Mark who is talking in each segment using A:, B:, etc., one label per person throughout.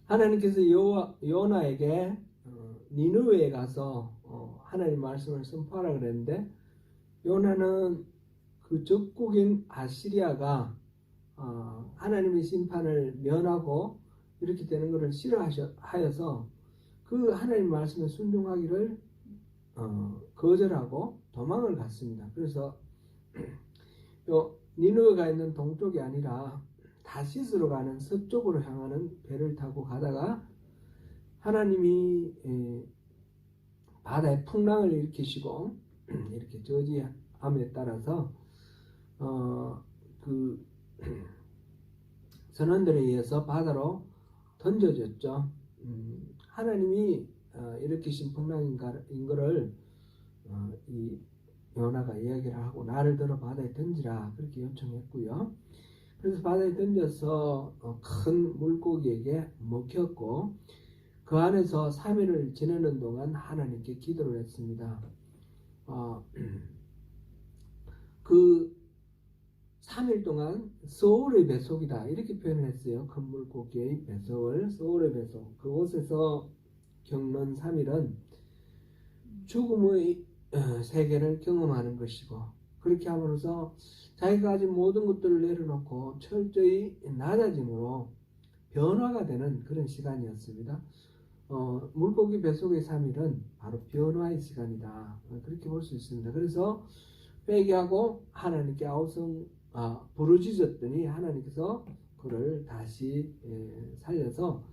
A: 하나님께서 요나에게 니느웨에 가서 하나님 말씀을 선포하라 그랬는데, 요나는 그 적국인 아시리아가 하나님의 심판을 면하고 이렇게 되는 것을 싫어하여서 그 하나님 말씀에 순종하기를 거절하고 도망을 갔습니다. 그래서 니느웨가 있는 동쪽이 아니라 다시스로 가는 서쪽으로 향하는 배를 타고 가다가 하나님이 바다에 풍랑을 일으키시고 이렇게 저지함에 따라서 그 선원들에 의해서 바다로 던져졌죠. 하나님이 일으키신 풍랑인 것을 이 요나가 이야기를 하고 나를 들어 바다에 던지라 그렇게 요청했고요. 그래서 바다에 던져서 큰 물고기에게 먹혔고 그 안에서 3일을 지내는 동안 하나님께 기도를 했습니다. 그 3일 동안 소울의 배속이다 이렇게 표현을 했어요. 큰 물고기의 배속을 소울의 배속. 그곳에서 겪는 3일은 죽음의 세계를 경험하는 것이고 그렇게 함으로써 자기가 가진 모든 것들을 내려놓고 철저히 낮아짐으로 변화가 되는 그런 시간이었습니다. 물고기 배속의 3일은 바로 변화의 시간이다. 그렇게 볼 수 있습니다. 그래서 회개하고 하나님께 부르짖었더니 하나님께서 그를 다시 살려서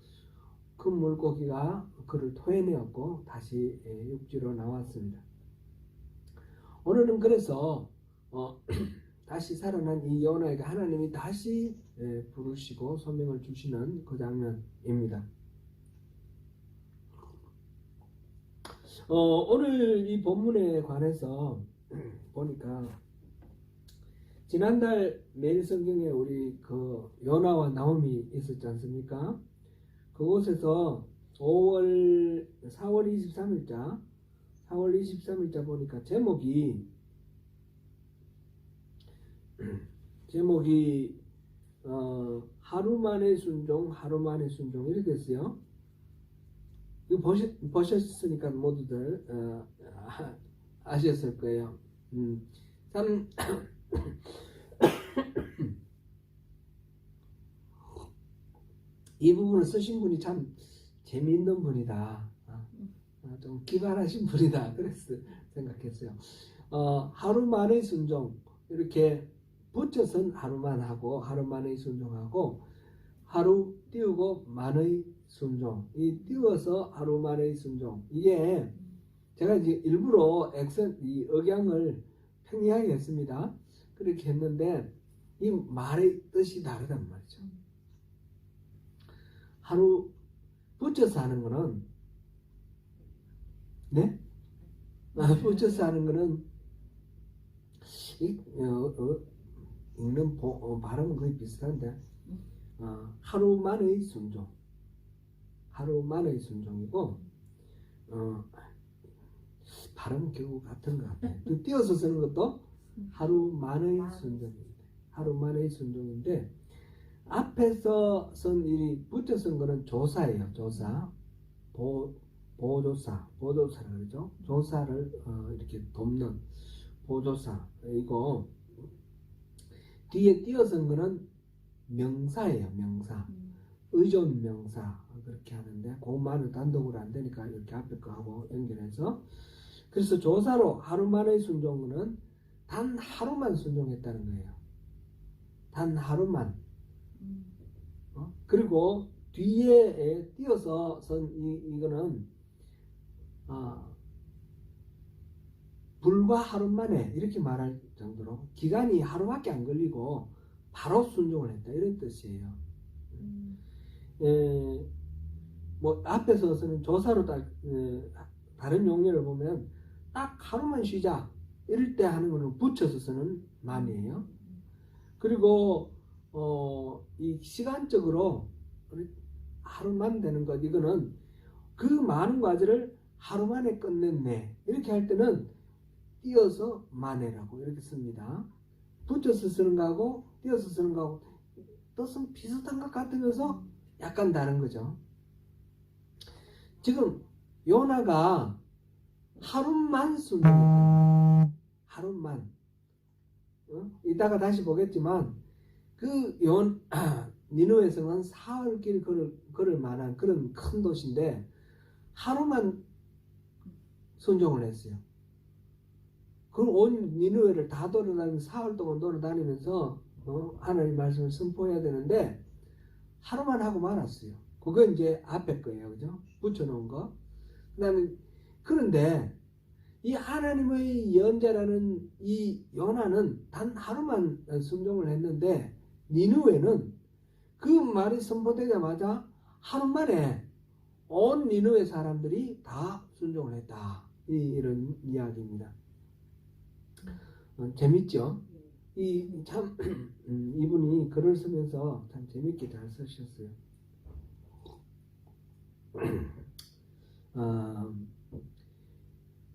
A: 큰 물고기가 그를 토해내었고 다시 육지로 나왔습니다. 오늘은 그래서 다시 살아난 이 요나에게 하나님이 다시 부르시고 소명을 주시는 그 장면입니다. 오늘 이 본문에 관해서 보니까 지난달 매일 성경에 우리 그 요나와 나홈이 있었지 않습니까? 그곳에서 4월 23일자 보니까 제목이 하루 만의 순종 이렇게 됐어요. 이거 보셨으니까 모두들 아셨을 거예요. 참 이 부분을 쓰신 분이 참 재미있는 분이다. 좀 기발하신 분이다. 그래서 생각했어요. 하루 만의 순종 이렇게 붙여선 하루만 하고 하루 만의 순종하고 하루 띄우고 만의 순종 이 띄워서 하루 만의 순종 이게 제가 이제 일부러 이 억양을 평이하게 했습니다. 그렇게 했는데 이 말의 뜻이 다르단 말이죠. 하루 붙여서 하는 거는 네? 붙여서 하는 거는 읽는 발음은 거의 비슷한데 하루 만의 순종이고 발음은 결국 같은 것 같아요. 띄어서 쓰는 것도 하루 만의 순종인데 앞에서 쓴 이 붙여 쓴 거는 조사예요. 보조사라고 그러죠. 조사를 이렇게 돕는 보조사이고 뒤에 띄어 쓴 거는 명사예요. 의존 명사 그렇게 하는데 그것만은 단독으로 안 되니까 이렇게 앞에 거하고 연결해서 그래서 조사로 하루 만의 순종은 단 하루만 순종했다는 거예요. 단 하루만. 그리고 뒤에 띄어서 쓴 이거는 불과 하루 만에 이렇게 말할 정도로 기간이 하루밖에 안 걸리고 바로 순종을 했다 이런 뜻이에요. 뭐 앞에서 쓰는 조사로 다른 용례를 보면 딱 하루만 쉬자 이럴 때 하는 거는 붙여서 쓰는 만이에요. 그리고 이 시간적으로 하루만 되는 것 이거는 그 많은 과제를 하루 만에 끝냈네 이렇게 할 때는 띄어서 만회라고 이렇게 씁니다. 붙여서 쓰는 거하고 띄어서 쓰는 거하고 뜻은 비슷한 것 같으면서 약간 다른 거죠. 지금 요나가 하루만 순종했다. 하루만. 이따가 다시 보겠지만 그 니느웨성은 사흘길 걸을 만한 그런 큰 도시인데 하루만 순종을 했어요. 그 온 니느웨를 다 돌아다니면서 사흘 동안 돌아다니면서 하나님 말씀을 선포해야 되는데 하루만 하고 말았어요. 그거 이제 앞에 거예요. 그죠? 붙여놓은 거. 그런데 이 하나님의 예언자라는 이 요나는 단 하루만 순종을 했는데 니느웨는 그 말이 선포되자마자 하루 만에 온 니느웨 사람들이 다 순종을 했다. 이런 이야기입니다. 재밌죠? 참 이분이 글을 쓰면서 참 재밌게 잘 쓰셨어요.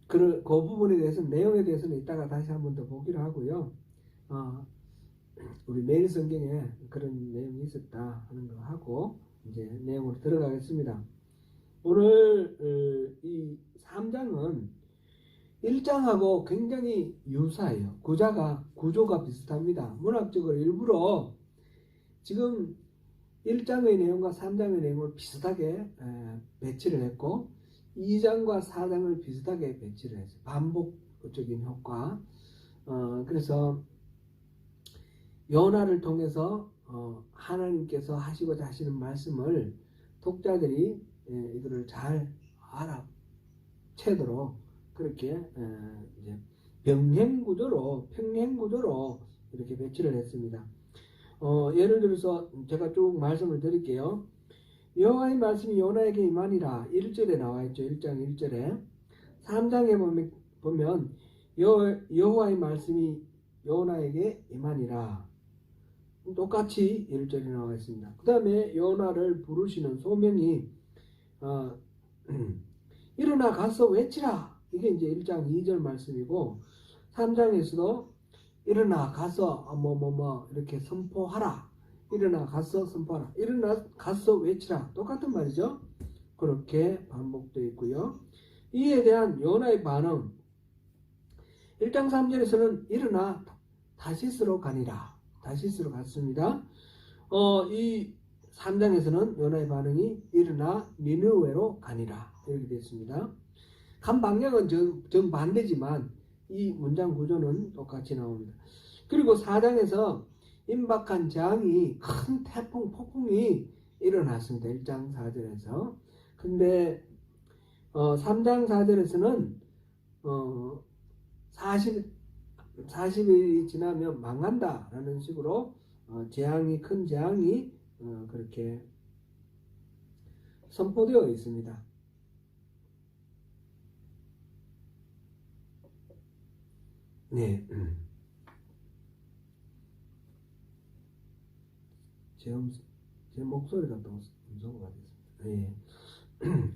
A: 그 부분에 대해서는 내용에 대해서는 이따가 다시 한 번 더 보기로 하고요. 우리 매일 성경에 그런 내용이 있었다 하는 거 하고 이제 내용으로 들어가겠습니다. 오늘 이 3장은 1장하고 굉장히 유사해요. 구조가 비슷합니다. 문학적으로 일부러 지금 1장의 내용과 3장의 내용을 비슷하게 배치를 했고 2장과 4장을 비슷하게 배치를 했어요. 반복적인 효과. 그래서 요나를 통해서 하나님께서 하시고자 하시는 말씀을 독자들이 이거를 잘 알아채도록 그렇게 이제 평행구조로 이렇게 배치를 했습니다. 예를 들어서 제가 쭉 말씀을 드릴게요. 여호와의 말씀이 요나에게 임하니라 1절에 나와 있죠. 1장 1절에 3장에 보면 여호와의 말씀이 요나에게 임하니라 똑같이 1절에 나와 있습니다. 그 다음에 요나를 부르시는 소명이 일어나 가서 외치라 이게 이제 1장 2절 말씀이고 3장에서도 일어나 가서 이렇게 선포하라 일어나 가서 선포하라 일어나 가서 외치라 똑같은 말이죠. 그렇게 반복되어 있고요. 이에 대한 요나의 반응 1장 3절에서는 일어나 다시스로 가니라 다시스로 갔습니다. 이 3장에서는 요나의 반응이 일어나 니느웨로 가니라 이렇게 됐습니다. 간 방향은 정반대지만 이 문장 구조는 똑같이 나옵니다. 그리고 4장에서 임박한 재앙이 큰 태풍 폭풍이 일어났습니다. 1장 4절에서. 근데 3장 4절에서는 40일이 지나면 망한다 라는 식으로 큰 재앙이 그렇게 선포되어 있습니다. 네. 제 목소리가 또 음소거가 됐습니다. 네.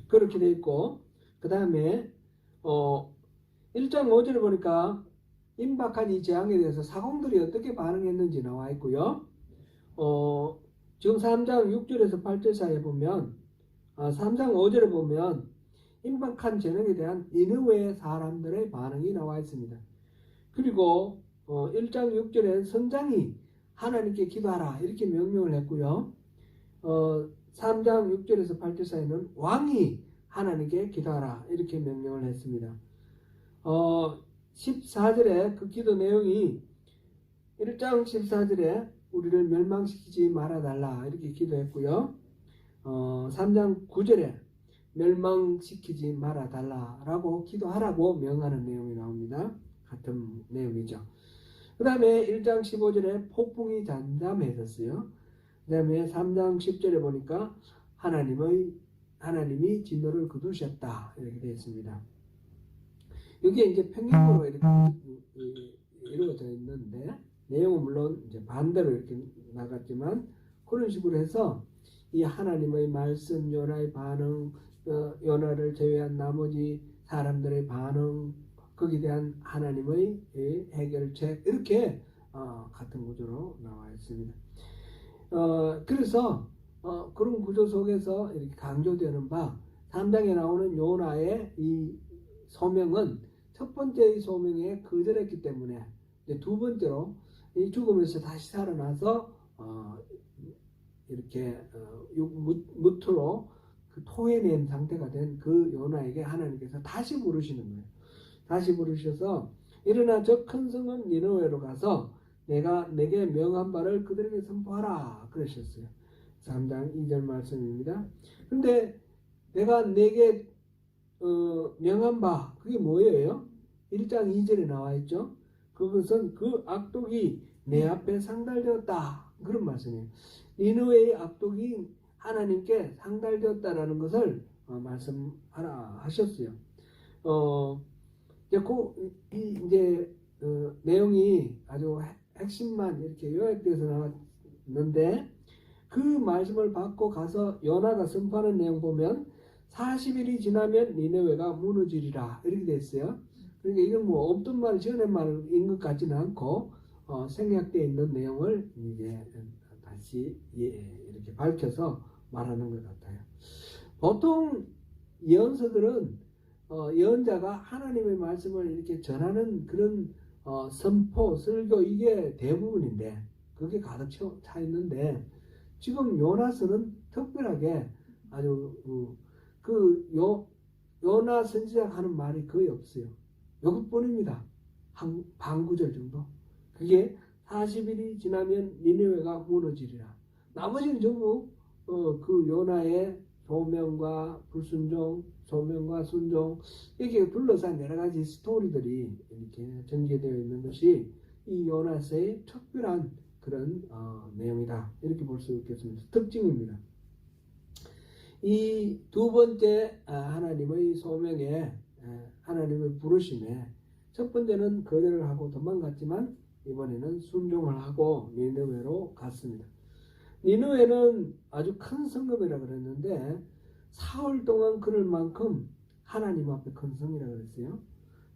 A: 그렇게 되어 있고, 그 다음에 1장 5절에 보니까 임박한 이 재앙에 대해서 사공들이 어떻게 반응했는지 나와 있고요. 지금 3장 6절에서 8절 사이에 보면 3장 5절에 보면 임박한 재앙에 대한 니느웨 사람들의 반응이 나와 있습니다. 그리고 1장 6절에 선장이 하나님께 기도하라 이렇게 명령을 했고요. 3장 6절에서 8절 사이는 왕이 하나님께 기도하라 이렇게 명령을 했습니다. 14절에 그 기도 내용이 1장 14절에 우리를 멸망시키지 말아달라 이렇게 기도했고요. 3장 9절에 멸망시키지 말아달라라고 기도하라고 명하는 내용이 나옵니다. 같은 내용이죠. 그 다음에 1장 15절에 폭풍이 잠잠해졌어요. 그 다음에 3장 10절에 보니까 하나님이 진노를 거두셨다 이렇게 되어 있습니다. 여기에 이제 평행으로 이렇게 이루어져 있는데 내용은 물론 이제 반대로 이렇게 나갔지만 그런 식으로 해서 이 하나님의 말씀, 요나의 반응, 요나를 제외한 나머지 사람들의 반응, 거기에 대한 하나님의 해결책 이렇게 같은 구조로 나와 있습니다. 그래서 그런 구조 속에서 이렇게 강조되는 바 3장에 나오는 요나의 이 소명은 첫 번째의 소명에 거절했기 때문에 이제 두 번째로 이 죽음에서 다시 살아나서 이렇게 무트로 그 토해낸 상태가 된 그 요나에게 하나님께서 다시 부르시는 거예요. 다시 부르셔서 일어나 저 큰 성은 니느웨로 가서 내가 내게 명한 바를 그들에게 선포하라 그러셨어요. 3장 2절 말씀입니다. 근데 내가 내게 명한 바 그게 뭐예요? 1장 2절에 나와 있죠. 그것은 그 악독이 내 앞에 상달되었다 그런 말씀이에요. 니느웨의 악독이 하나님께 상달되었다라는 것을 말씀하라 하셨어요. 이제 내용이 아주 핵심만 이렇게 요약돼서 나왔는데 그 말씀을 받고 가서 요나가 선포하는 내용 보면 40일이 지나면 니느웨가 무너지리라 이렇게 됐어요. 그러니까 이건 뭐 없던 말 지어낸 말인 것 같지는 않고 생략되어 있는 내용을 이제 다시 이렇게 밝혀서 말하는 것 같아요. 보통 예언서들은 예언자가 하나님의 말씀을 이렇게 전하는 그런 선포, 설교 이게 대부분인데 그게 가득 차 있는데 지금 요나서는 특별하게 아주 요나 선지자가 하는 말이 거의 없어요. 이것뿐입니다. 한 반구절 정도. 그게 40일이 지나면 니느웨가 무너지리라. 나머지는 전부 그 요나의 소명과 불순종, 소명과 순종 이렇게 둘러싼 여러 가지 스토리들이 이렇게 전개되어 있는 것이 이 요나서의 특별한 그런 내용이다. 이렇게 볼 수 있겠습니다. 특징입니다. 이 두 번째 하나님의 소명에 하나님의 부르심에 첫 번째는 거절을 하고 도망갔지만 이번에는 순종을 하고 니느웨로 갔습니다. 니느웨는 아주 큰 성읍이라 그랬는데 사흘 동안 그럴 만큼 하나님 앞에 큰 성이라 그랬어요.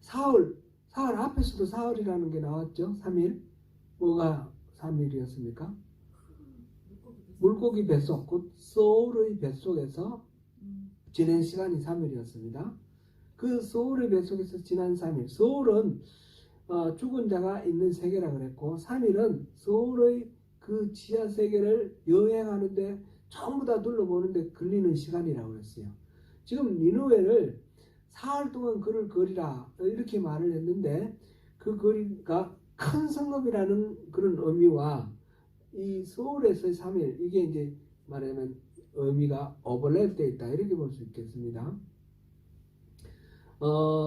A: 사흘 앞에서도 사흘이라는 게 나왔죠. 3일. 뭐가 3일이었습니까? 물고기 뱃속, 곧 소울의 뱃속에서 지낸 시간이 3일이었습니다. 그 소울의 뱃속에서 지난 3일. 소울은 죽은 자가 있는 세계라 그랬고 3일은 소울의 그 지하 세계를 여행하는데 전부 다 둘러보는데 걸리는 시간이라고 그랬어요. 지금 니느웨를 사흘 동안 걸을 거리라 이렇게 말을 했는데 그 거리가 큰 성읍이라는 그런 의미와 이 소울에서의 3일 이게 이제 말하면 의미가 오버랩되어 있다 이렇게 볼 수 있겠습니다.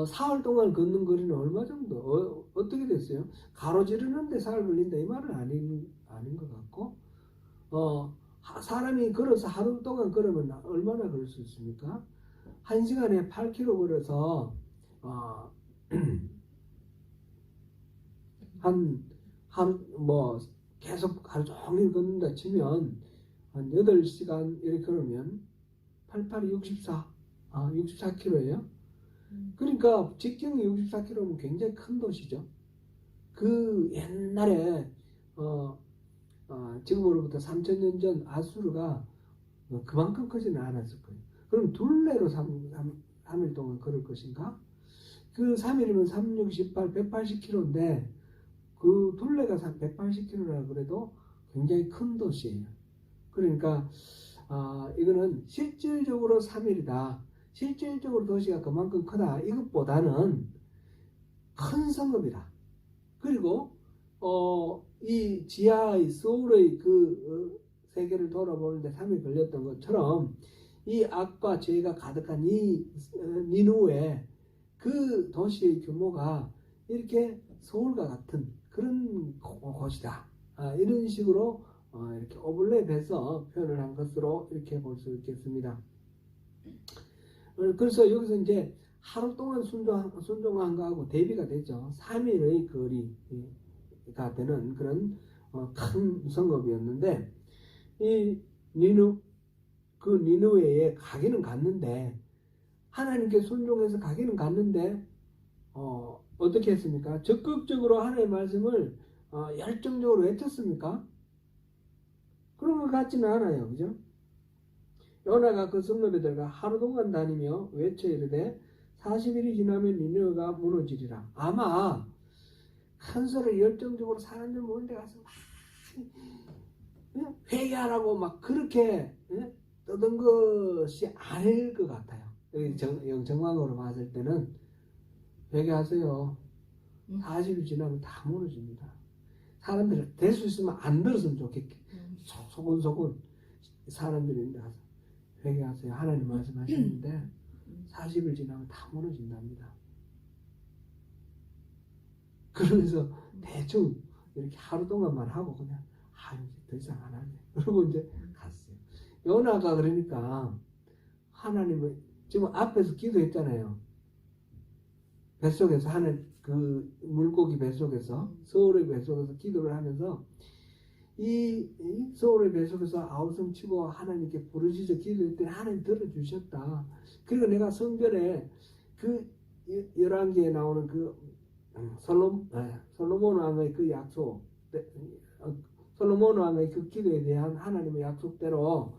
A: 사흘 동안 걷는 거리는 얼마 정도? 어떻게 됐어요? 가로지르는데 사흘 걸린다 이 말은 아닌 것 같고 사람이 걸어서 하루 동안 걸으면 얼마나 걸을 수 있습니까? 1시간에 8km 걸어서 하루 계속 하루 종일 걷는다 치면 한 8시간 이렇게 걸으면 88이 64km예요. 그러니까 직경이 64km면 굉장히 큰 도시죠. 그 옛날에 지금으로부터 3000년 전 아수르가 그만큼 크지는 않았을 거예요. 그럼 둘레로 3일 동안 걸을 것인가? 그 3일이면 3, 6, 18, 180km인데 그 둘레가 180km라 그래도 굉장히 큰 도시예요. 그러니까 이거는 실질적으로 3일이다. 실질적으로 도시가 그만큼 크다. 이것보다는 큰 성읍이다. 그리고 이 지하의 소울의 그 세계를 돌아보는데 3일 걸렸던 것처럼 이 악과 죄가 가득한 이 니느웨 그 도시의 규모가 이렇게 서울과 같은 그런 곳이다. 이런 식으로 이렇게 오블랩해서 표현을 한 것으로 이렇게 볼 수 있겠습니다. 그래서 여기서 이제 하루 동안 순종한 거하고 대비가 되죠. 3일의 거리가 되는 그런 큰 성읍이었는데 이 니느웨에 가기는 갔는데 하나님께 순종해서 가기는 갔는데 어떻게 했습니까? 적극적으로 하나님의 말씀을 열정적으로 외쳤습니까? 그런 것 같지는 않아요. 그죠? 요나가 그 성읍에들과 하루 동안 다니며 외쳐 이르되 40일이 지나면 니느웨가 무너지리라. 아마 한 소리 열정적으로 사람들 모는 데 가서 막 회개하라고 막 그렇게 떠든 것이 아닐 것 같아요. 정황으로 봤을 때는 회개하세요. 40일 지나면 다 무너집니다. 사람들이 될 수 있으면 안 들었으면 좋겠게 소곤소곤 사람들이 가서 회개하세요. 하나님 말씀하시는데 40일 지나면 다 무너진답니다. 그러면서 대충 이렇게 하루 동안만 하고 그냥 이제 더 이상 안 하네. 그러고 이제 갔어요. 요나가 그러니까 하나님을 지금 앞에서 기도했잖아요. 뱃속에서 하는 그 물고기 뱃속에서 서울의 뱃속에서 기도를 하면서 이 서울의 뱃속에서 아우성 치고 하나님께 부르짖어 기도했더니 하나님 들어주셨다. 그리고 내가 성전에 그 11개에 나오는 그 솔로몬 왕의 그 약속, 솔로몬 왕의 그 기도에 대한 하나님의 약속대로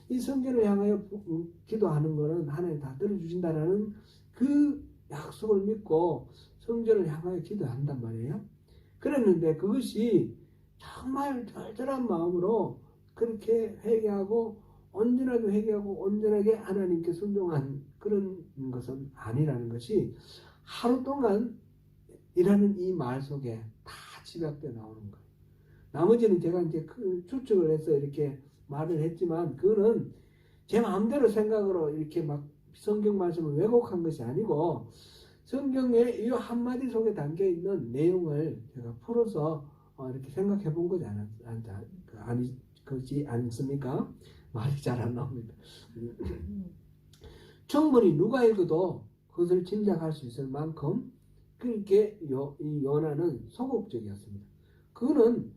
A: 이 성전을 향하여 기도하는 것은 하나님 다 들어주신다라는 그 약속을 믿고 성전을 향하여 기도한단 말이에요. 그랬는데 그것이 정말 절절한 마음으로 그렇게 회개하고 온전하게 회개하고 온전하게 하나님께 순종한 그런 것은 아니라는 것이 하루 동안 이라는 이 말 속에 다 집약되어 나오는 거예요. 나머지는 제가 이제 추측을 해서 이렇게 말을 했지만 그거는 제 마음대로 생각으로 이렇게 막 성경 말씀을 왜곡한 것이 아니고 성경의 이 한마디 속에 담겨 있는 내용을 제가 풀어서 이렇게 생각해 본 거지 그렇지 않습니까? 말이 잘 안 나옵니다. 충분히 누가 읽어도 그것을 짐작할 수 있을 만큼 그렇게 이 요나는 소극적이었습니다. 그거는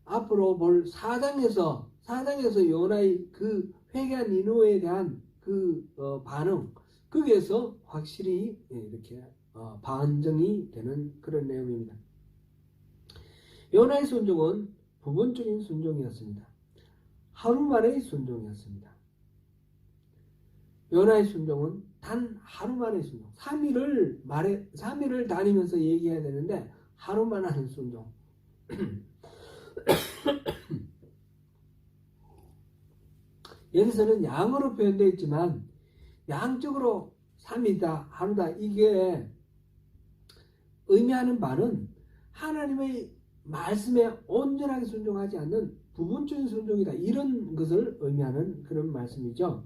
A: 앞으로 볼 4장에서 요나의 그 회개한 니느웨에 대한 그 반응 거기에서 확실히 이렇게 반증이 되는 그런 내용입니다. 요나의 순종은 부분적인 순종이었습니다. 하루 만의 순종이었습니다. 요나의 순종은 단 하루 만의 순종. 3일을 다니면서 얘기해야 되는데 하루만 하는 순종. 여기서는 양으로 표현되어 있지만 양적으로 3일이다 하루다 이게 의미하는 바는 하나님의 말씀에 온전하게 순종하지 않는 부분적인 순종이다 이런 것을 의미하는 그런 말씀이죠.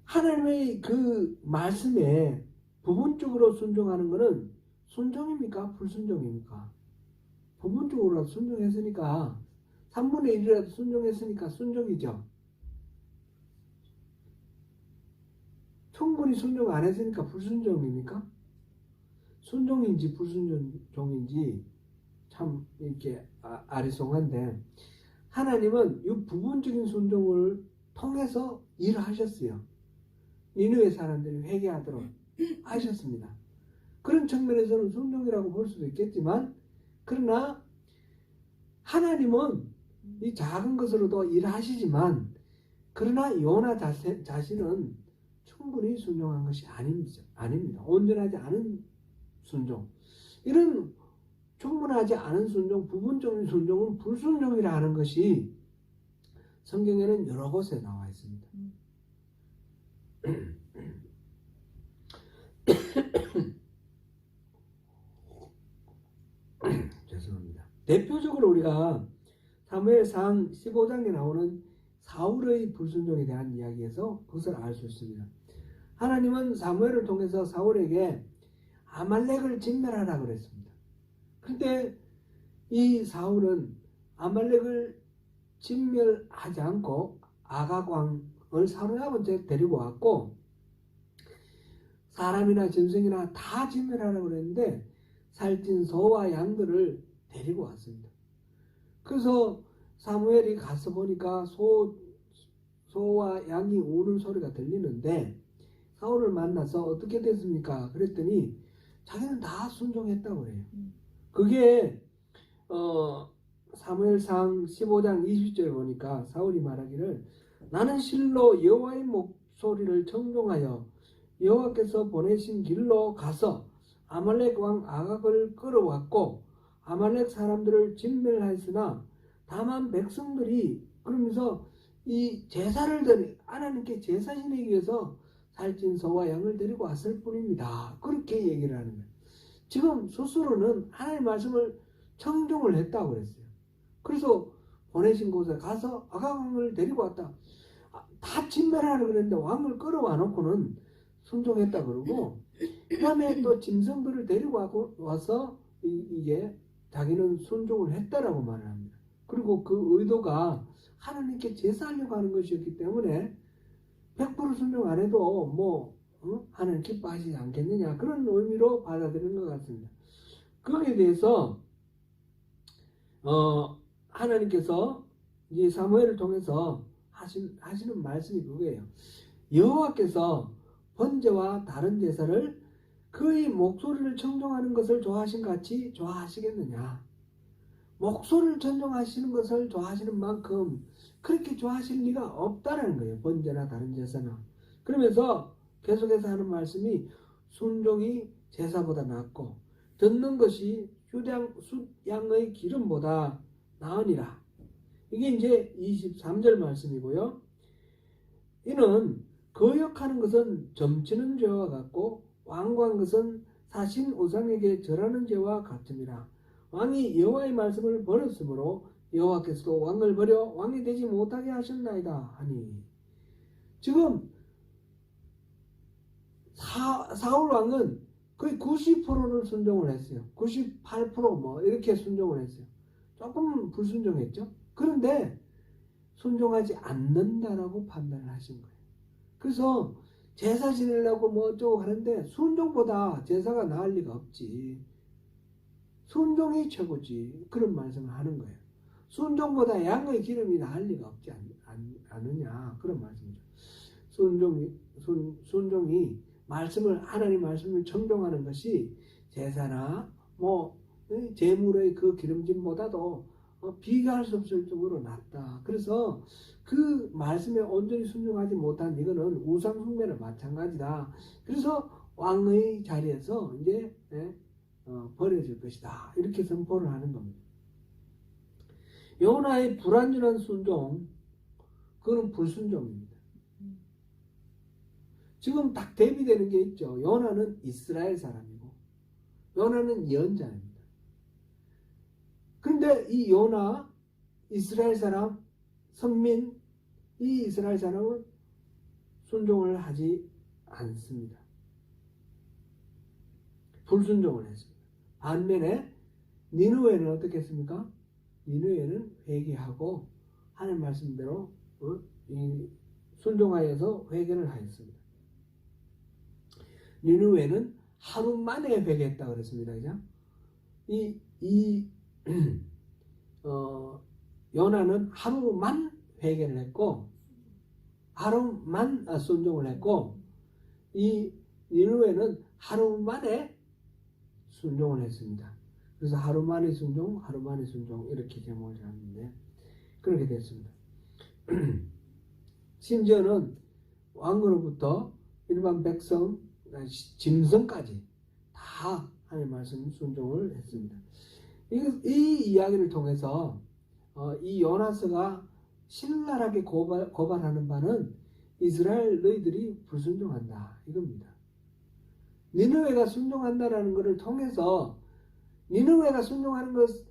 A: 하나님의 그 말씀에 부분적으로 순종하는 것은 순종입니까? 불순종입니까? 부분적으로 순종했으니까 3분의 1이라도 순종했으니까 순종이죠. 충분히 순종 안 했으니까 불순종입니까? 순종인지 불순종인지 참 이렇게 아리송한데 하나님은 이 부분적인 순종을 통해서 일을 하셨어요. 니느웨 사람들이 회개하도록 하셨습니다. 그런 측면에서는 순종이라고 볼 수도 있겠지만 그러나 하나님은 이 작은 것으로도 일하시지만 그러나 요나 자신은 충분히 순종한 것이 아닙니다. 온전하지 않은 순종. 이런 충분하지 않은 순종, 부분적인 순종은 불순종이라 하는 것이 성경에는 여러 곳에 나와 있습니다. 죄송합니다. 대표적으로 우리가 사무엘상 15장에 나오는 사울의 불순종에 대한 이야기에서 그것을 알 수 있습니다. 하나님은 사무엘을 통해서 사울에게 아말렉을 진멸하라고 그랬습니다. 그런데 이 사울은 아말렉을 진멸하지 않고 아각왕을 사로잡은 채 데리고 왔고 사람이나 짐승이나 다 진멸하라고 그랬는데 살찐 소와 양들을 데리고 왔습니다. 그래서 사무엘이 가서 보니까 소와 양이 우는 소리가 들리는데 사울을 만나서 어떻게 됐습니까? 그랬더니 자기는 다 순종했다고 해요. 그게 사무엘상 15장 20절에 보니까 사울이 말하기를 나는 실로 여호와의 목소리를 청종하여 여호와께서 보내신 길로 가서 아말렉 왕 아각을 끌어왔고 아말렉 사람들을 진멸하였으나 다만 백성들이 그러면서 이 제사를 드리 하나님께 제사 지내기 위해서 살찐 소와 양을 데리고 왔을 뿐입니다. 그렇게 얘기를 하는 거예요. 지금 스스로는 하나님의 말씀을 청종을 했다고 그랬어요. 그래서 보내신 곳에 가서 아각 왕을 데리고 왔다. 다 진멸하려고 그랬는데 왕을 끌어와 놓고는 순종했다 그러고, 그 다음에 또 짐승들을 데리고 와서 이게 자기는 순종을 했다라고 말을 합니다. 그리고 그 의도가 하나님께 제사하려고 하는 것이었기 때문에 100% 순종 안 해도 뭐 하나님 기뻐하시지 않겠느냐, 그런 의미로 받아들이는 것 같습니다. 거기에 대해서 하나님께서 이 사무엘을 통해서 하시는 말씀이 그거예요. 여호와께서 번제와 다른 제사를 그의 목소리를 청종하는 것을 좋아하신 같이 좋아하시겠느냐. 목소리를 청종하시는 것을 좋아하시는 만큼 그렇게 좋아하실 리가 없다라는 거예요. 번제나 다른 제사나. 그러면서 계속해서 하는 말씀이 순종이 제사보다 낫고 듣는 것이 숫양의 기름보다 나으니라. 이게 이제 23절 말씀이고요. 이는 거역하는 것은 점치는 죄와 같고 완고한 것은 사신 우상에게 절하는 죄와 같음이라. 왕이 여호와의 말씀을 버렸으므로 여호와께서도 왕을 버려 왕이 되지 못하게 하셨나이다 하니, 지금 사울 왕은 거의 90%를 순종을 했어요. 98% 이렇게 순종을 했어요. 조금 불순종했죠. 그런데 순종하지 않는다라고 판단을 하신 거예요. 그래서 제사 지내려고 어쩌고 하는데 순종보다 제사가 나을 리가 없지. 순종이 최고지. 그런 말씀을 하는 거예요. 순종보다 양의 기름이 나을 리가 없지 않느냐. 그런 말씀이죠. 순종이 하나님 말씀을 청종하는 것이 제사나 제물의 그 기름짐보다도 비교할 수 없을 정도로 낫다. 그래서 그 말씀에 온전히 순종하지 못한 이거는 우상 숭배나 마찬가지다. 그래서 왕의 자리에서 이제 버려질 것이다. 이렇게 선포를 하는 겁니다. 요나의 불완전한 순종, 그건 불순종입니다. 지금 딱 대비되는 게 있죠. 요나는 이스라엘 사람이고 요나는 예언자입니다. 그런데 이 요나, 이스라엘 사람, 선민, 이 이스라엘 사람은 순종을 하지 않습니다. 불순종을 했습니다. 반면에 니느웨는 어떻게 했습니까? 니느웨는 회개하고 하나님 말씀대로 순종하여서 회개를 하였습니다. 니느웨는 하루 만에 회개했다고 그랬습니다. 그죠? 요나는 하루만 회개를 했고 하루만 순종을 했고, 이 니느웨는 하루 만에 순종을 했습니다. 그래서 하루 만에 순종 이렇게 제목을 잡는데 그렇게 됐습니다. 심지어는 왕으로부터 일반 백성, 짐승까지 다 하나님의 말씀 순종을 했습니다. 이 이야기를 통해서 이 요나서가 신랄하게 고발하는 바는 이스라엘 너희들이 불순종한다 이겁니다. 니느웨가 순종한다라는 것을 통해서 니느웨가 순종하는 것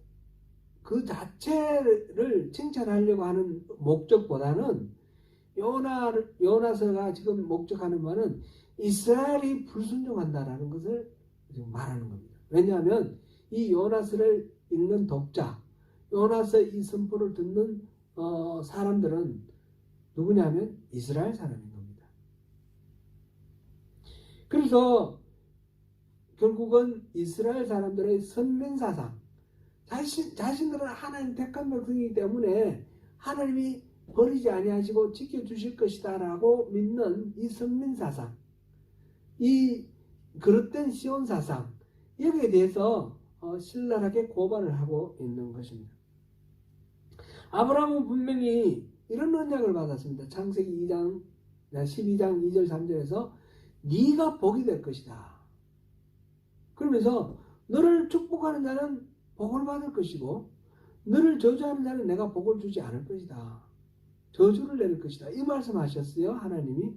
A: 그 자체를 칭찬하려고 하는 목적보다는 요나서가 지금 목적하는 바는 이스라엘이 불순종한다라는 것을 지금 말하는 겁니다. 왜냐하면 이 요나서를 읽는 독자, 요나서 이 선포를 듣는 사람들은 누구냐면 이스라엘 사람인 겁니다. 그래서 결국은 이스라엘 사람들의 선민사상, 자신들은 하나님 택한 백성이기 때문에 하나님이 버리지 아니하시고 지켜주실 것이다 라고 믿는 이 선민사상, 이 그릇된 시온사상, 여기에 대해서 신랄하게 고발을 하고 있는 것입니다. 아브라함은 분명히 이런 언약을 받았습니다. 창세기 2장 12장 2절 3절에서 네가 복이 될 것이다. 그러면서 너를 축복하는 자는 복을 받을 것이고 너를 저주하는 자는 내가 복을 주지 않을 것이다. 저주를 내릴 것이다. 이 말씀하셨어요. 하나님이.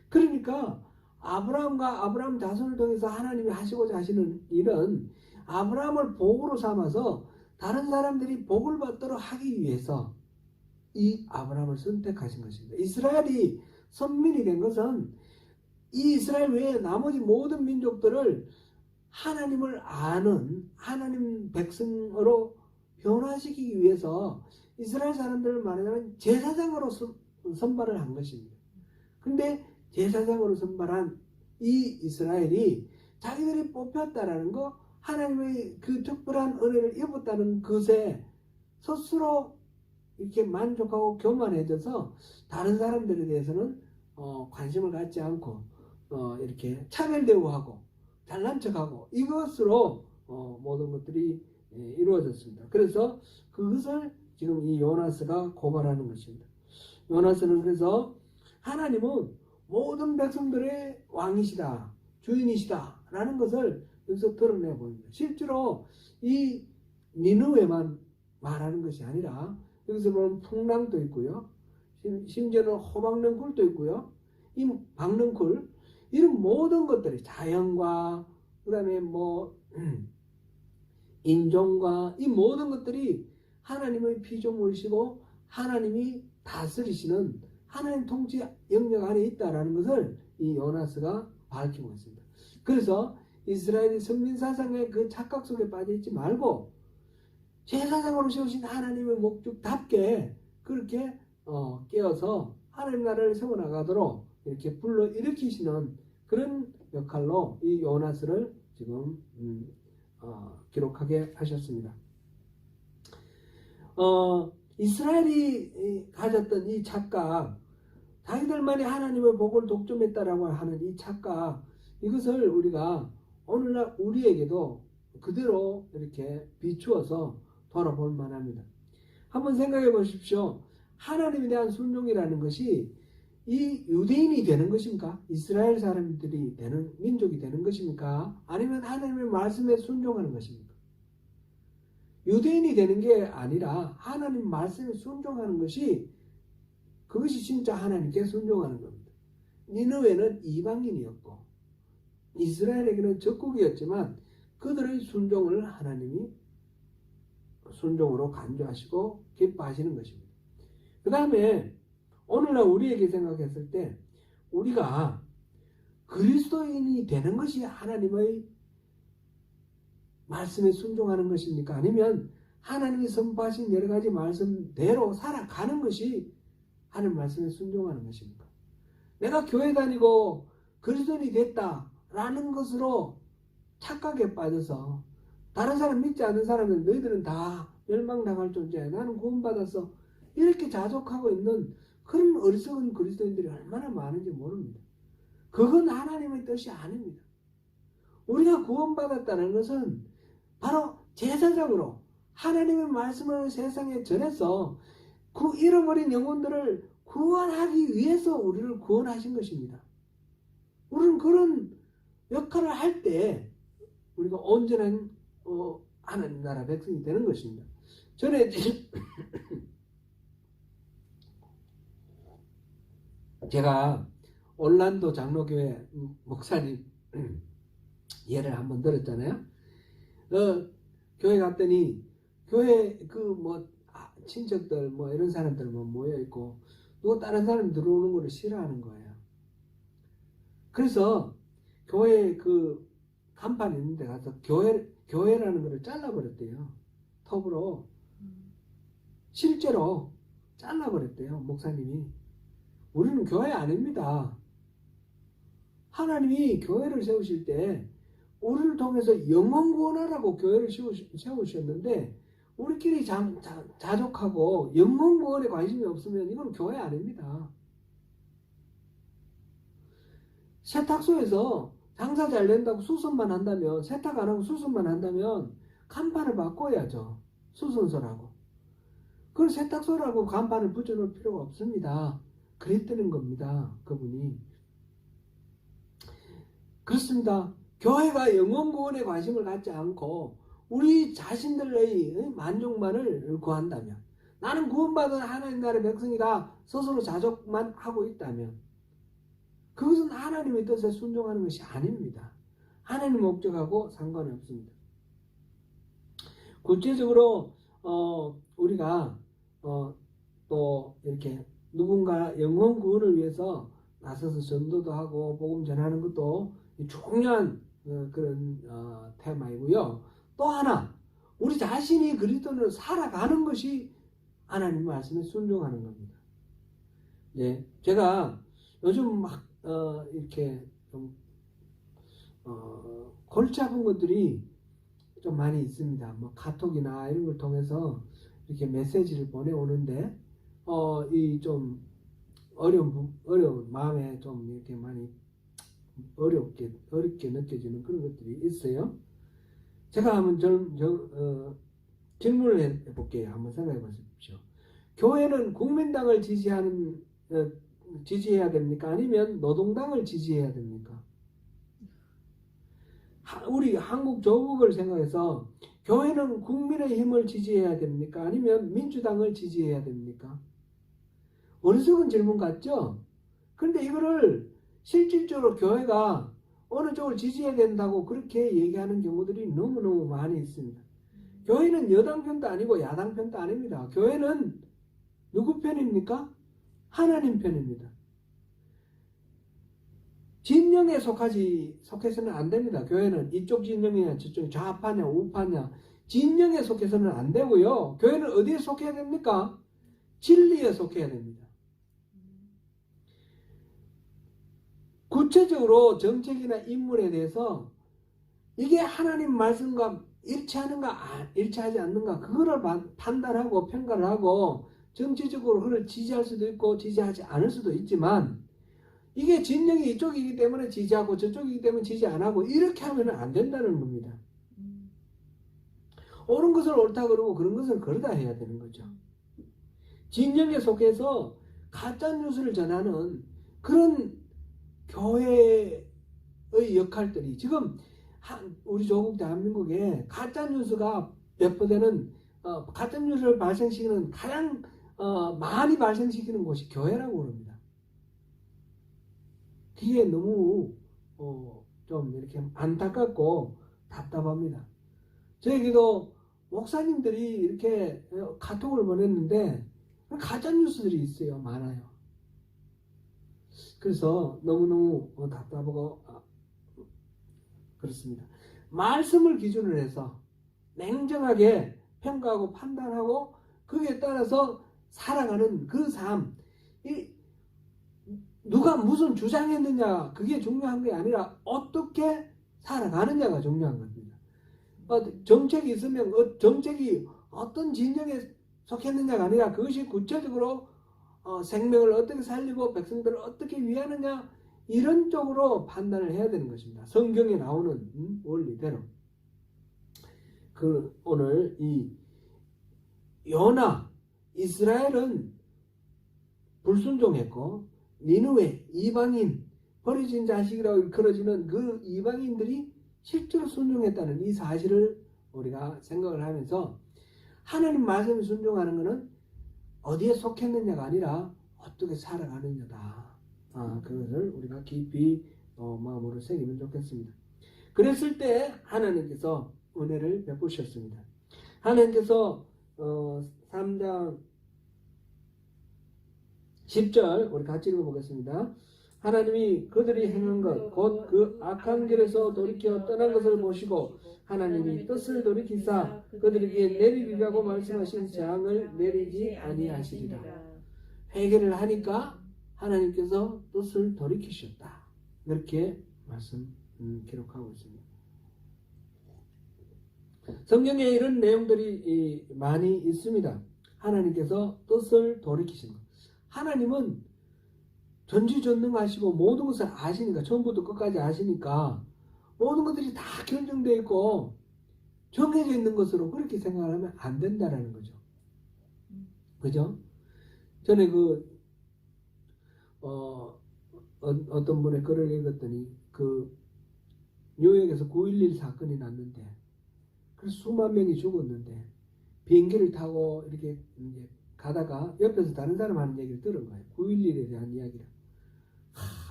A: 그러니까 아브라함과 아브라함 자손을 통해서 하나님이 하시고자 하시는 일은 아브라함을 복으로 삼아서 다른 사람들이 복을 받도록 하기 위해서 이 아브라함을 선택하신 것입니다. 이스라엘이 선민이 된 것은 이 이스라엘 외에 나머지 모든 민족들을 하나님을 아는 하나님 백성으로 변화시키기 위해서 이스라엘 사람들을 말하자면 제사장으로 선발을 한 것입니다. 그런데 제사장으로 선발한 이 이스라엘이 자기들이 뽑혔다라는 거, 하나님의 그 특별한 은혜를 입었다는 것에 스스로 이렇게 만족하고 교만해져서 다른 사람들에 대해서는 관심을 갖지 않고 이렇게 차별 대우하고 잘난 척하고 이것으로 모든 것들이 이루어졌습니다. 그래서 그것을 지금 이 요나스가 고발하는 것입니다. 요나스는 그래서 하나님은 모든 백성들의 왕이시다, 주인이시다 라는 것을 여기서 드러내 보입니다. 실제로 이 니느웨만 말하는 것이 아니라 여기서 보면 풍랑도 있고요, 심지어는 호박넝쿨도 있고요, 이 박넝쿨 이런 모든 것들이 자연과 그 다음에 인종과 이 모든 것들이 하나님의 피조물이시고 하나님이 다스리시는 하나님 통치 영역 안에 있다라는 것을 이 요나스가 밝히고 있습니다. 그래서 이스라엘이 선민사상의 그 착각 속에 빠져있지 말고 제사장으로 세우신 하나님의 목적답게 그렇게 깨어서 하나님 나라를 세워나가도록 이렇게 불러일으키시는 그런 역할로 이 요나스를 지금 기록하게 하셨습니다. 이스라엘이 가졌던 이 착각, 자기들만이 하나님의 복을 독점했다라고 하는 이 착각, 이것을 우리가 오늘날 우리에게도 그대로 이렇게 비추어서 돌아볼 만합니다. 한번 생각해 보십시오. 하나님에 대한 순종이라는 것이 이 유대인이 되는 것입니까? 이스라엘 사람들이 되는, 민족이 되는 것입니까? 아니면 하나님의 말씀에 순종하는 것입니까? 유대인이 되는 게 아니라 하나님 말씀에 순종하는 것이, 그것이 진짜 하나님께 순종하는 겁니다. 니느웨는 이방인이었고 이스라엘에게는 적국이었지만 그들의 순종을 하나님이 순종으로 간주하시고 기뻐하시는 것입니다. 그 다음에 오늘날 우리에게 생각했을 때 우리가 그리스도인이 되는 것이 하나님의 말씀에 순종하는 것입니까? 아니면 하나님이 선포하신 여러 가지 말씀대로 살아가는 것이 하나님 말씀에 순종하는 것입니까? 내가 교회 다니고 그리스도인이 됐다라는 것으로 착각에 빠져서 다른 사람 믿지 않는 사람은 너희들은 다 멸망당할 존재야, 나는 구원받았어, 이렇게 자족하고 있는 그런 어리석은 그리스도인들이 얼마나 많은지 모릅니다. 그건 하나님의 뜻이 아닙니다. 우리가 구원받았다는 것은 바로 제사장으로 하나님의 말씀을 세상에 전해서 그 잃어버린 영혼들을 구원하기 위해서 우리를 구원하신 것입니다. 우리는 그런 역할을 할 때 우리가 온전한 하나님 나라 백성이 되는 것입니다. 전에 제가 올란도 장로교회 목사님 예를 한번 들었잖아요. 교회 갔더니 교회 친척들 이런 사람들 모여 있고 또 다른 사람이 들어오는 거를 싫어하는 거예요. 그래서 교회 그 간판 있는 데 가서 교회라는 거를 잘라버렸대요. 톱으로 실제로 잘라버렸대요. 목사님이. 우리는 교회 아닙니다. 하나님이 교회를 세우실 때 우리를 통해서 영혼 구원하라고 교회를 세우셨는데 우리끼리 자족하고 영혼 구원에 관심이 없으면 이건 교회 아닙니다. 세탁소에서 장사 잘 된다고 수선만 한다면, 세탁 안 하고 수선만 한다면 간판을 바꿔야죠. 수선소라고. 그걸 세탁소라고 간판을 붙여놓을 필요가 없습니다. 그랬다는 겁니다. 그분이. 그렇습니다. 교회가 영혼구원에 관심을 갖지 않고 우리 자신들의 만족만을 구한다면, 나는 구원받은 하나님 나라의 백성이다 스스로 자족만 하고 있다면, 그것은 하나님의 뜻에 순종하는 것이 아닙니다. 하나님 목적하고 상관이 없습니다. 구체적으로 우리가 또 이렇게 누군가 영혼 구원을 위해서 나서서 전도도 하고 복음 전하는 것도 중요한 그런 테마이고요. 또 하나, 우리 자신이 그리스도인으로 살아가는 것이 하나님 말씀에 순종하는 겁니다. 예, 제가 요즘 막 이렇게 좀 골치 아픈 것들이 좀 많이 있습니다. 뭐 카톡이나 이런 걸 통해서 이렇게 메시지를 보내오는데 이 좀 어려운 마음에 좀 이렇게 많이 어렵게 느껴지는 그런 것들이 있어요. 제가 한번 질문을 해볼게요. 한번 생각해 보십시오. 교회는 국민당을 지지해야 됩니까? 아니면 노동당을 지지해야 됩니까? 우리 한국 조국을 생각해서 교회는 국민의힘을 지지해야 됩니까? 아니면 민주당을 지지해야 됩니까? 어리석은 질문 같죠? 그런데 이거를 실질적으로 교회가 어느 쪽을 지지해야 된다고 그렇게 얘기하는 경우들이 너무너무 많이 있습니다. 교회는 여당 편도 아니고 야당 편도 아닙니다. 교회는 누구 편입니까? 하나님 편입니다. 진영에 속해서는 안 됩니다. 교회는 이쪽 진영이냐 저쪽 좌파냐 우파냐 진영에 속해서는 안 되고요. 교회는 어디에 속해야 됩니까? 진리에 속해야 됩니다. 구체적으로 정책이나 인물에 대해서 이게 하나님 말씀과 일치하는가 일치하지 않는가 그거를 판단하고 평가를 하고 정치적으로 그걸 지지할 수도 있고 지지하지 않을 수도 있지만, 이게 진영이 이쪽이기 때문에 지지하고 저쪽이기 때문에 지지 안 하고 이렇게 하면 안 된다는 겁니다. 옳은 것을 옳다 그러고 그런 것을 그러다 해야 되는 거죠. 진영에 속해서 가짜 뉴스를 전하는 그런 교회의 역할들이 지금 우리 조국 대한민국에 가짜 뉴스가 배포되는 가짜 뉴스를 발생시키는 가장 많이 발생시키는 곳이 교회라고 합니다. 그게 너무 좀 이렇게 안타깝고 답답합니다. 저에게도 목사님들이 이렇게 카톡을 보냈는데 가짜 뉴스들이 있어요. 많아요. 그래서 너무너무 답답하고 그렇습니다. 말씀을 기준으로 해서 냉정하게 평가하고 판단하고 거기에 따라서 살아가는 그 삶, 누가 무슨 주장했느냐 그게 중요한 게 아니라 어떻게 살아가느냐가 중요한 겁니다. 정책이 있으면 정책이 어떤 진영에 속했느냐가 아니라 그것이 구체적으로 생명을 어떻게 살리고 백성들을 어떻게 위하느냐 이런 쪽으로 판단을 해야 되는 것입니다. 성경에 나오는 원리대로. 오늘 이 요나 이스라엘은 불순종했고 니느웨 이방인 버려진 자식이라고 일컬어지는 그 이방인들이 실제로 순종했다는 이 사실을 우리가 생각을 하면서 하나님 말씀에 순종하는 것은 어디에 속했느냐가 아니라 어떻게 살아가느냐다. 그것을 우리가 깊이 마음으로 새기면 좋겠습니다. 그랬을 때 하나님께서 은혜를 베푸셨습니다. 하나님께서 3장 10절 우리 같이 읽어보겠습니다. 하나님이 그들이 행한 것 곧 그 악한 길에서 돌이켜 떠난 것을 보시고 하나님이 뜻을 돌이키사 그들에게 내리리라고 말씀하신 재앙을 내리지 아니하시리라. 회개를 하니까 하나님께서 뜻을 돌이키셨다. 이렇게 기록하고 있습니다. 성경에 이런 내용들이 많이 있습니다. 하나님께서 뜻을 돌이키신 것. 하나님은 전지전능하시고 모든 것을 아시니까, 처음부터 끝까지 아시니까 모든 것들이 다 결정되어 있고 정해져 있는 것으로 그렇게 생각하면 안 된다라는 거죠. 그죠? 전에 어떤 분의 글을 읽었더니 뉴욕에서 9.11 사건이 났는데 그래서 수만 명이 죽었는데 비행기를 타고 이렇게 이제 가다가 옆에서 다른 사람 하는 얘기를 들은 거예요. 9.11에 대한 이야기를.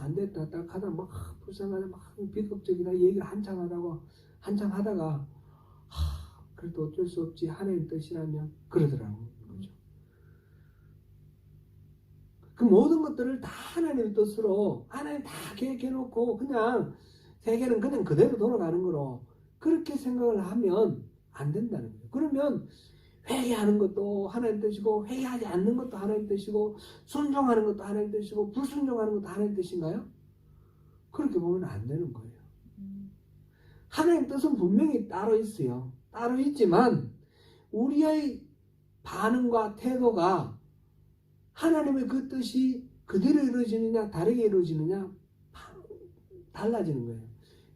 A: 안 됐다 딱 하다 막 불쌍하다 막 비극적이다 얘기를 한참 하다가 그래도 어쩔 수 없지 하나님 뜻이라면 그러더라고요. 그죠? 그 모든 것들을 다 하나님의 뜻으로 하나님 다 계획해놓고 그냥 세계는 그냥 그대로 돌아가는 거로 그렇게 생각을 하면 안 된다는 거예요. 그러면 회개하는 것도 하나님 뜻이고 회개하지 않는 것도 하나님 뜻이고 순종하는 것도 하나님 뜻이고 불순종하는 것도 하나님 뜻인가요? 그렇게 보면 안 되는 거예요. 하나님 뜻은 분명히 따로 있어요. 따로 있지만 우리의 반응과 태도가 하나님의 그 뜻이 그대로 이루어지느냐 다르게 이루어지느냐 달라지는 거예요.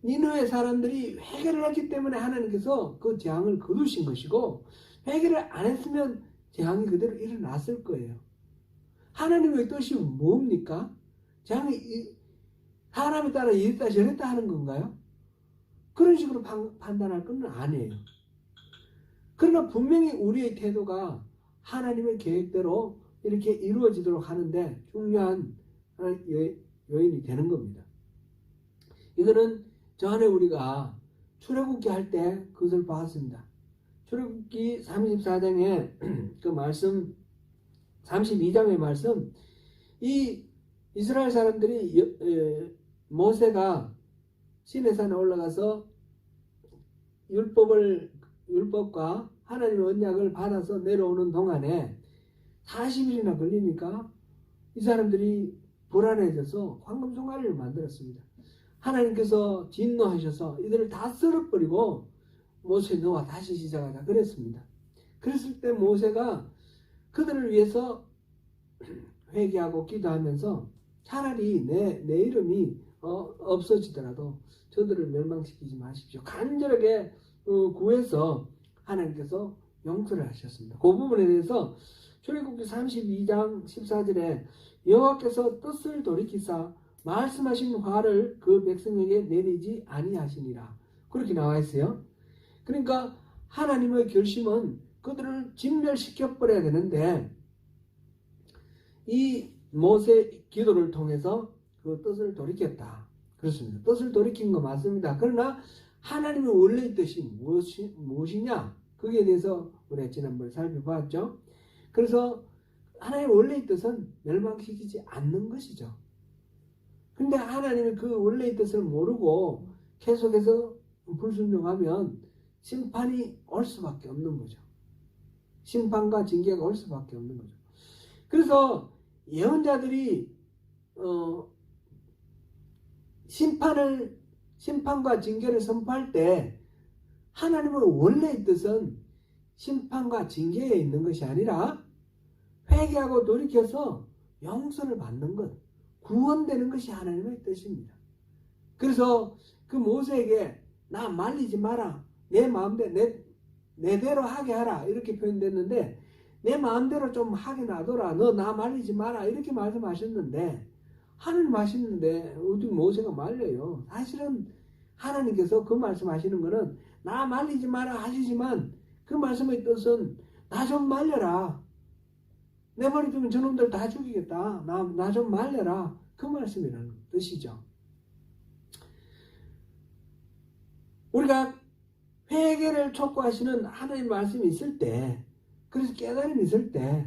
A: 니느웨 사람들이 회개를 했기 때문에 하나님께서 그 재앙을 거두신 것이고 회개를 안 했으면 재앙이 그대로 일어났을 거예요. 하나님의 뜻이 뭡니까? 재앙이 사람에 따라 이랬다 저랬다 하는 건가요? 그런 식으로 판단할 건 아니에요. 그러나 분명히 우리의 태도가 하나님의 계획대로 이렇게 이루어지도록 하는데 중요한 요인이 되는 겁니다. 이거는 전에 우리가 출애굽기 할 때 그것을 봤습니다. 출애굽기 34장의 그 말씀 32장의 말씀 이 이스라엘 사람들이 모세가 시내산에 올라가서 율법과 하나님의 언약을 받아서 내려오는 동안에 40일이나 걸리니까 이 사람들이 불안해져서 황금송아리를 만들었습니다. 하나님께서 진노하셔서 이들을 다 썰어버리고 모세 너와 다시 시작하자 그랬습니다. 그랬을 때 모세가 그들을 위해서 회개하고 기도하면서 차라리 내 이름이 없어지더라도 저들을 멸망시키지 마십시오. 간절하게 구해서 하나님께서 용서를 하셨습니다. 그 부분에 대해서 출애굽기 32장 14절에 여호와께서 뜻을 돌이키사 말씀하신 화를 그 백성에게 내리지 아니하시니라 그렇게 나와 있어요. 그러니까 하나님의 결심은 그들을 진멸시켜 버려야 되는데 이 모세 기도를 통해서 그 뜻을 돌이켰다. 그렇습니다. 뜻을 돌이킨 거 맞습니다. 그러나 하나님의 원래의 뜻이 무엇이냐? 거기에 대해서 우리가 지난번에 살펴봤죠. 그래서 하나님의 원래의 뜻은 멸망시키지 않는 것이죠. 근데 하나님이 그 원래의 뜻을 모르고 계속해서 불순종하면 심판이 올 수밖에 없는 거죠. 심판과 징계가 올 수밖에 없는 거죠. 그래서 예언자들이 심판과 징계를 선포할 때 하나님의 원래의 뜻은 심판과 징계에 있는 것이 아니라 회개하고 돌이켜서 용서를 받는 것, 구원되는 것이 하나님의 뜻입니다. 그래서 그 모세에게 나 말리지 마라. 내 마음대로 내대로 하게 하라. 이렇게 표현됐는데 내 마음대로 좀 하게 놔둬라. 너 나 말리지 마라. 이렇게 말씀하셨는데 하나님 하시는데 어디 모세가 말려요. 사실은 하나님께서 그 말씀하시는 거는 나 말리지 마라 하시지만 그 말씀의 뜻은 나 좀 말려라. 내버려두면 저놈들 다 죽이겠다. 나 좀 말려라. 그 말씀이라는 뜻이죠. 우리가 회개를 촉구하시는 하나님 말씀이 있을 때, 그래서 깨달음이 있을 때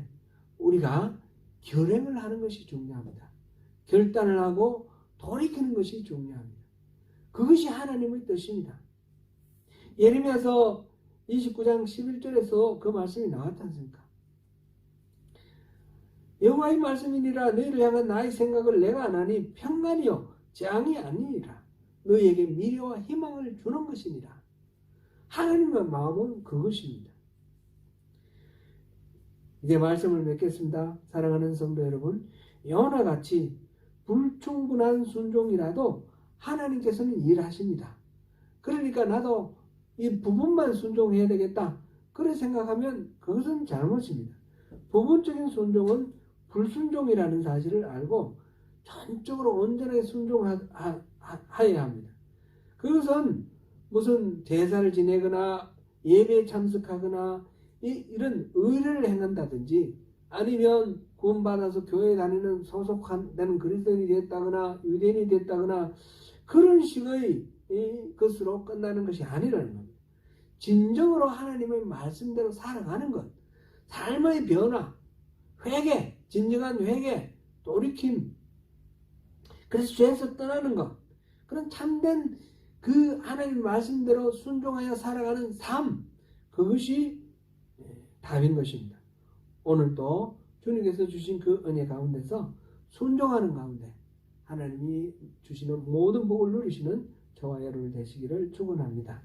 A: 우리가 결행을 하는 것이 중요합니다. 결단을 하고 돌이키는 것이 중요합니다. 그것이 하나님의 뜻입니다. 예레미야서 29장 11절에서 그 말씀이 나왔지 않습니까? 여호와의 말씀이니라 너희를 향한 나의 생각을 내가 안 하니 평안이요 재앙이 아니니라 너희에게 미래와 희망을 주는 것이니라. 하나님의 마음은 그것입니다. 이제 말씀을 맺겠습니다. 사랑하는 성도 여러분, 여호나 같이 불충분한 순종이라도 하나님께서는 일하십니다. 그러니까 나도 이 부분만 순종해야 되겠다 그렇게 생각하면 그것은 잘못입니다. 부분적인 순종은 불순종이라는 사실을 알고 전적으로 온전하게 순종하여야 합니다. 그것은 무슨 제사를 지내거나 예배에 참석하거나 이런 의를 행한다든지 아니면 구원받아서 교회에 다니는 소속되는 그리스도인이 됐다거나 유대인이 됐다거나 그런 식의 것으로 끝나는 것이 아니라는 겁니다. 진정으로 하나님의 말씀대로 살아가는 것, 삶의 변화, 회개, 진정한 회개, 돌이킴, 그래서 죄에서 떠나는 것, 그런 참된 그 하나님 말씀대로 순종하여 살아가는 삶, 그것이 답인 것입니다. 오늘도 주님께서 주신 그 은혜 가운데서 순종하는 가운데 하나님이 주시는 모든 복을 누리시는 저와 여러분 되시기를 축원합니다.